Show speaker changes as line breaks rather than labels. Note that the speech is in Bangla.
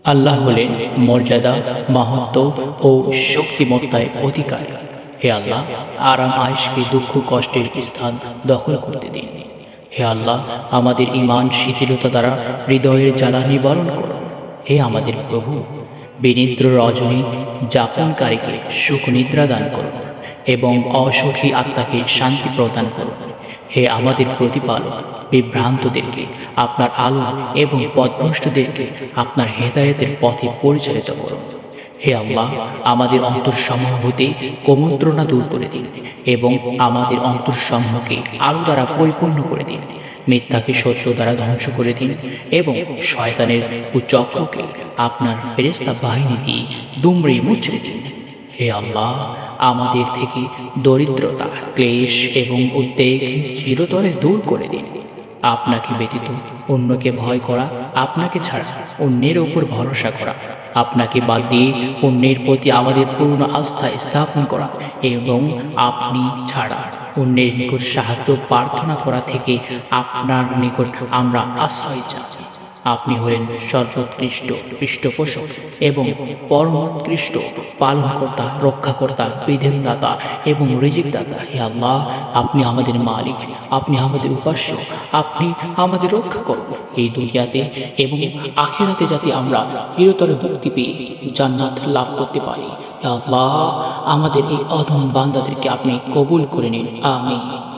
আল্লাহ হলেন মর্যাদা, মাহাত্ম্য ও শক্তিমত্তায় অধিকারী। হে আল্লাহ, আরাম আয়েশকে দুঃখ কষ্টের স্থান দখল করতে দিন। হে আল্লাহ, আমাদের ঈমান শিথিলতা দ্বারা হৃদয়ের জ্বালা নিবারণ করুন। হে আমাদের প্রভু, বিনিদ্র রজনী যাপনকারীকে সুখ নিদ্রা দান করুন এবং অসুখী আত্মাকে শান্তি প্রদান করুন। হে আমাদের প্রতিপালক, বিভ্রান্তদেরকে আপনার আলো এবং পথভ্রষ্টদেরকে আপনার হেদায়েতের পথে পরিচালিত করুন। হে আল্লাহ, আমাদের অন্তরসমূহ হতে কুমন্ত্রণা দূর করে দিন এবং আমাদের অন্তরসমূহকে আলো দ্বারা পরিপূর্ণ করে দিন। মিথ্যাকে সত্য দ্বারা ধ্বংস করে দিন এবং শয়তানের কুচক্রকে আপনার ফেরেশতা বাহিনী দিয়ে দুমড়ে মুচড়ে দিন। হে আল্লাহ, আমাদের থেকে দরিদ্রতা, ক্লেশ এবং উদ্বেগ চিরতরে দূর করে দিন। আপনাকে ব্যতীত অন্যকে ভয় করা, আপনাকে ছাড়া অন্যের ওপর ভরসা করা, আপনাকে বাদ দিয়ে অন্যের প্রতি আমাদের পূর্ণ আস্থা স্থাপন করা এবং আপনি ছাড়া অন্যের নিকট সাহায্য প্রার্থনা করা থেকে আপনার নিকট আমরা আশ্রয় চাই। আপনি হলেন সর্বোৎকৃষ্ট পৃষ্ঠপোষক এবং পরমোৎকৃষ্ট পালনকর্তা, রক্ষাকর্তা, বিধানদাতা এবং রিজিকদাতা। হে আল্লাহ, আপনি আমাদের মালিক, আপনি আমাদের উপাস্য, আপনি আমাদের রক্ষা করুন এই দুনিয়াতে এবং আখিরাতে, যাতে আমরা চিরতরে মুক্তি পেয়ে জান্নাত লাভ করতে পারি। হে আল্লাহ, আমাদের এই অধম বান্দাদেরকে আপনি কবুল করে নিন। আমিন।